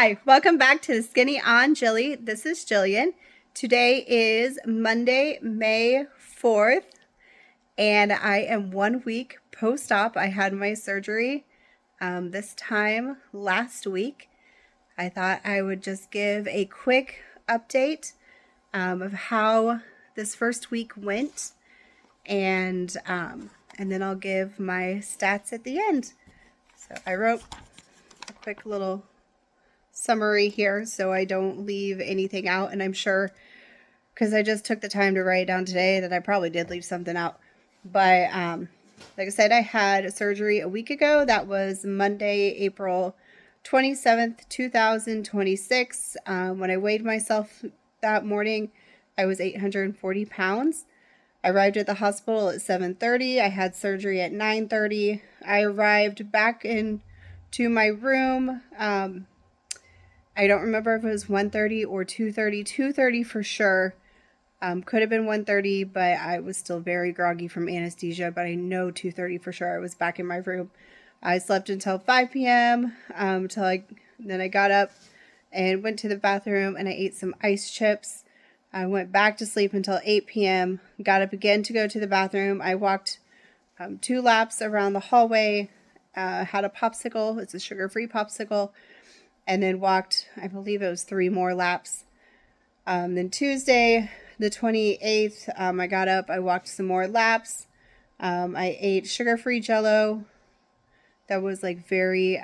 Hi, welcome back to the Skinny on Jilly. This is Jillian. Today is Monday, May 4th, and I am 1 week post-op. I had my surgery this time last week. I thought I would just give a quick update of how this first week went, and then I'll give my stats at the end. So I wrote a quick little summary here so I don't leave anything out, and I'm sure because I just took the time to write it down today that I probably did leave something out. But like I said, I had surgery a week ago. That was Monday, April 27th, 2026. When I weighed myself that morning, I was 840 pounds. I arrived at the hospital at 7:30. I had surgery at 9:30. I arrived back into my room. I don't remember if it was 1:30 or 2:30. 2:30 for sure. Could have been 1:30, but I was still very groggy from anesthesia. But I know 2:30 for sure. I was back in my room. I slept until 5 p.m. Then I got up and went to the bathroom and I ate some ice chips. I went back to sleep until 8 p.m. Got up again to go to the bathroom. I walked 2 laps around the hallway. Had a popsicle. It's a sugar-free popsicle. And then walked, I believe it was 3 more laps. Then Tuesday, the 28th, I got up, I walked some more laps. I ate sugar-free Jell-O. That was like very,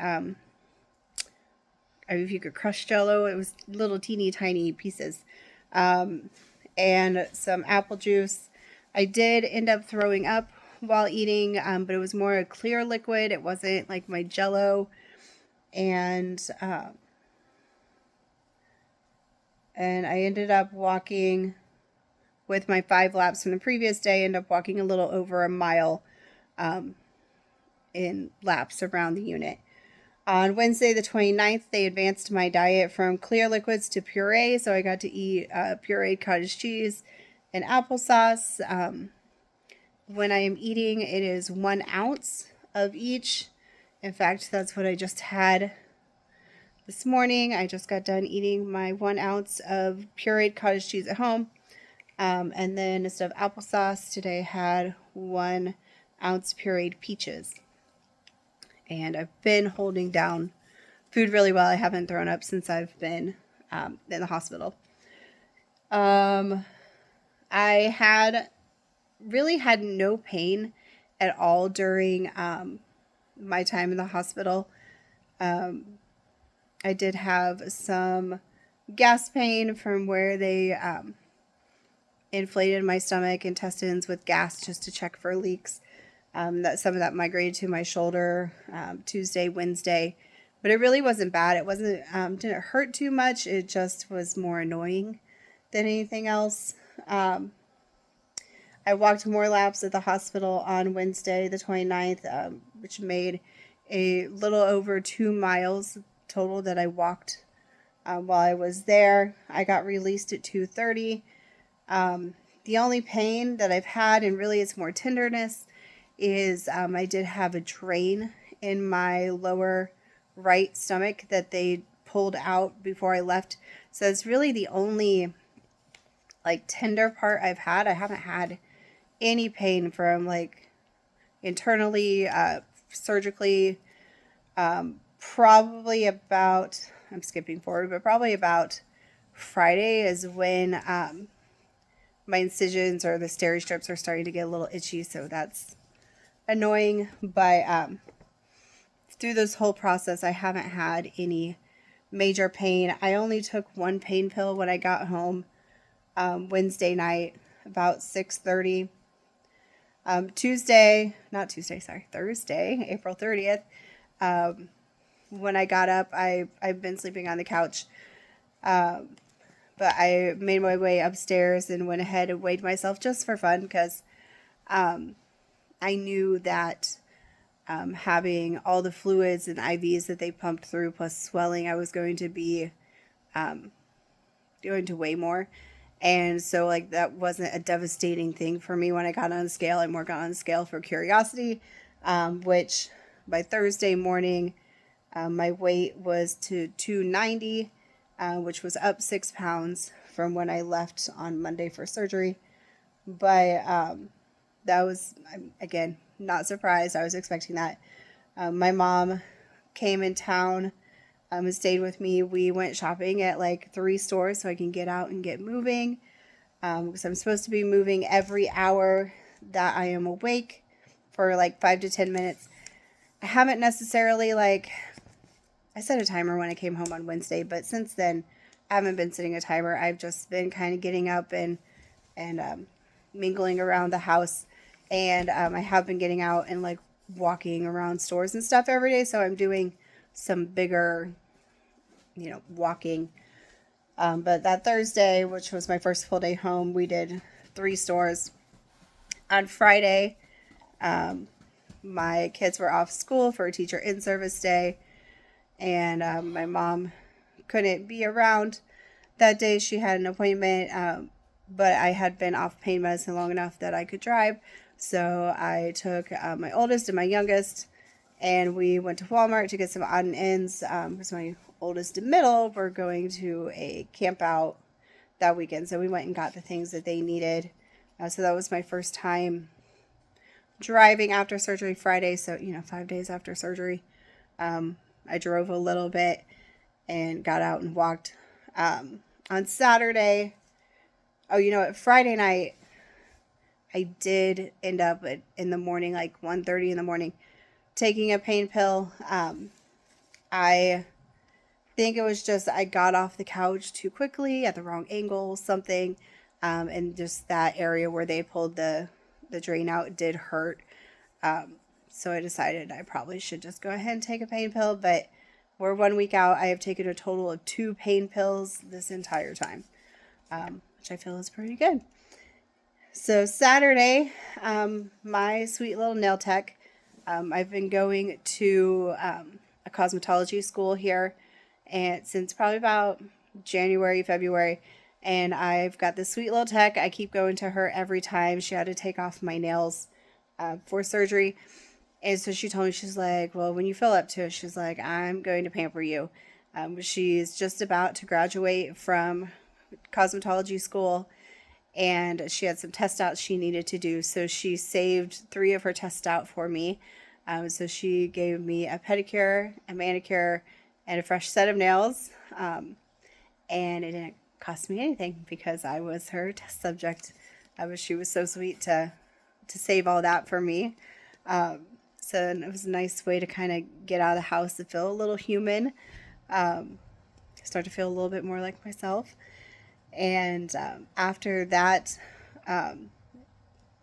if you could crush Jell-O, it was little teeny tiny pieces. And some apple juice. I did end up throwing up while eating, but it was more a clear liquid. It wasn't like my Jell-O. And I ended up walking with my 5 laps from the previous day, ended up walking a little over a mile in laps around the unit. On Wednesday the 29th, they advanced my diet from clear liquids to puree, so I got to eat pureed cottage cheese and applesauce. When I am eating, it is 1 ounce of each. In fact, that's what I just had this morning. I just got done eating my 1 ounce of pureed cottage cheese at home. And then instead of applesauce, today I had 1 ounce pureed peaches. And I've been holding down food really well. I haven't thrown up since I've been in the hospital. I really had no pain at all during my time in the hospital. I did have some gas pain from where they inflated my stomach, intestines with gas just to check for leaks. That some of that migrated to my shoulder Tuesday, Wednesday, but it really wasn't bad. It wasn't didn't hurt too much. It just was more annoying than anything else. I walked more laps at the hospital on Wednesday, the 29th, which made a little over 2 miles total that I walked while I was there. I got released at 2:30. The only pain that I've had, and really it's more tenderness, is I did have a drain in my lower right stomach that they pulled out before I left. So it's really the only like tender part I've had. I haven't had any pain from like internally, surgically. Probably about, I'm skipping forward, but probably about Friday is when my incisions or the steri strips are starting to get a little itchy. So that's annoying. But through this whole process, I haven't had any major pain. I only took 1 pain pill when I got home Wednesday night, about 6:30. Thursday, April 30th. When I got up, I've been sleeping on the couch. But I made my way upstairs and went ahead and weighed myself just for fun because I knew that having all the fluids and IVs that they pumped through plus swelling, I was going to be going to weigh more. And so like that wasn't a devastating thing for me when I got on the scale. I more got on the scale for curiosity, which by Thursday morning, My weight was to 290, which was up 6 pounds from when I left on Monday for surgery. But that was, again, not surprised. I was expecting that. My mom came in town and stayed with me. We went shopping at like 3 stores so I can get out and get moving. Because I'm supposed to be moving every hour that I am awake for like 5 to 10 minutes. I haven't necessarily I set a timer when I came home on Wednesday, but since then I haven't been setting a timer. I've just been kind of getting up and mingling around the house, and I have been getting out and like walking around stores and stuff every day, so I'm doing some bigger, walking. But that Thursday, which was my first full day home, we did 3 stores. On Friday, my kids were off school for a teacher in-service day, and my mom couldn't be around that day. She had an appointment, but I had been off pain medicine long enough that I could drive. So I took my oldest and my youngest, and we went to Walmart to get some odd and ends, because my oldest and middle were going to a camp out that weekend. So we went and got the things that they needed. So that was my first time driving after surgery Friday. So, 5 days after surgery, I drove a little bit and got out and walked. On Saturday, Friday night, I did end up in the morning, like 1:30 in the morning, taking a pain pill. I think it was just I got off the couch too quickly at the wrong angle, something, and just that area where they pulled the drain out did hurt. So I decided I probably should just go ahead and take a pain pill, but we're 1 week out. I have taken a total of 2 pain pills this entire time, which I feel is pretty good. So Saturday, my sweet little nail tech, I've been going to a cosmetology school here, and since probably about January, February, and I've got this sweet little tech. I keep going to her every time. She had to take off my nails for surgery. And so she told me, she's like, well, when you feel up to it, she's like, I'm going to pamper you. She's just about to graduate from cosmetology school, and she had some test outs she needed to do. So she saved 3 of her tests out for me. So she gave me a pedicure, a manicure, and a fresh set of nails. And it didn't cost me anything because I was her test subject. She was so sweet to save all that for me. So it was a nice way to kind of get out of the house and feel a little human. Start to feel a little bit more like myself. And after that,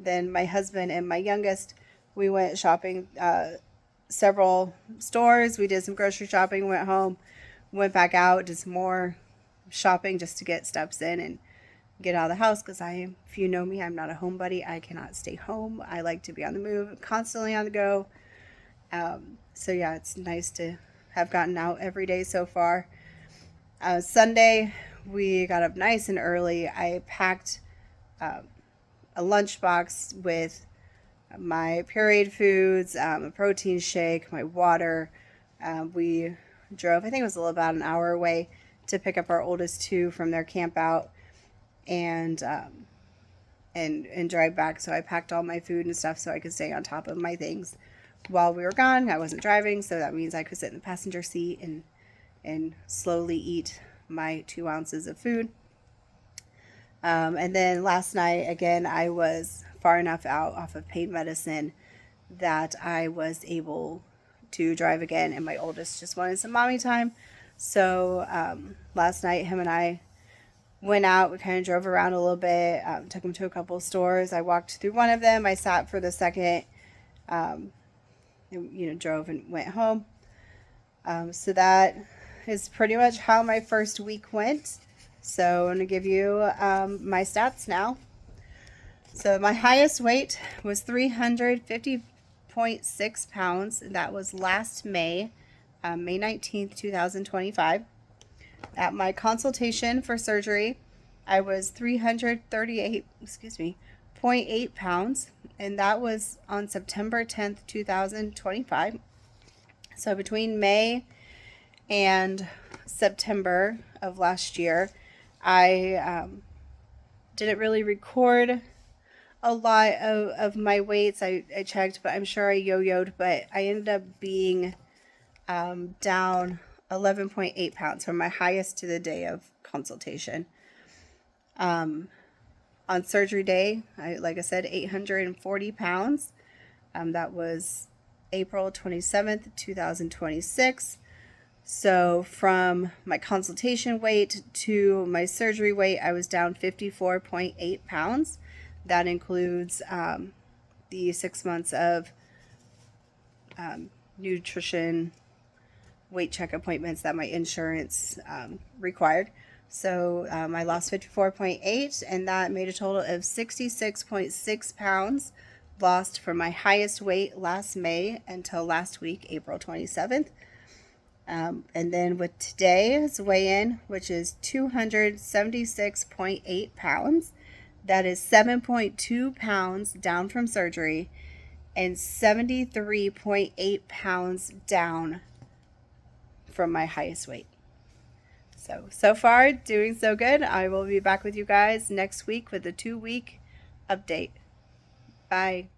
then my husband and my youngest, we went shopping several stores. We did some grocery shopping, went home, went back out, did some more shopping just to get steps in and get out of the house, because if you know me, I'm not a homebody. I cannot stay home. I like to be on the move, constantly on the go. So yeah, it's nice to have gotten out every day so far. Sunday, we got up nice and early. I packed a lunchbox with my pureed foods, a protein shake, my water. We drove, I think it was about an hour away, to pick up our oldest 2 from their camp out, and drive back. So I packed all my food and stuff so I could stay on top of my things while we were gone. I wasn't driving, so that means I could sit in the passenger seat and slowly eat my 2 ounces of food. And then last night, again, I was far enough out off of pain medicine that I was able to drive again, and my oldest just wanted some mommy time. So last night, him and I went out. We kind of drove around a little bit, took him to a couple of stores. I walked through one of them. I sat for the second, drove and went home. So that is pretty much how my first week went. So I'm going to give you my stats now. So my highest weight was 350.6 pounds. That was last May, May 19th, 2025. At my consultation for surgery, I was 338.8 pounds, and that was on September 10th, 2025. So between May And September of last year, I didn't really record a lot of my weights. I checked, but I'm sure I yo-yoed, but I ended up being down 11.8 pounds from my highest to the day of consultation. On surgery day, like I said, 840 pounds. That was April 27th, 2026. So from my consultation weight to my surgery weight, I was down 54.8 pounds. That includes the 6 months of nutrition weight check appointments that my insurance required. So I lost 54.8, and that made a total of 66.6 pounds lost from my highest weight last May until last week, April 27th. And then with today's weigh-in, which is 276.8 pounds, that is 7.2 pounds down from surgery and 73.8 pounds down from my highest weight. So far, doing so good. I will be back with you guys next week with a 2-week update. Bye.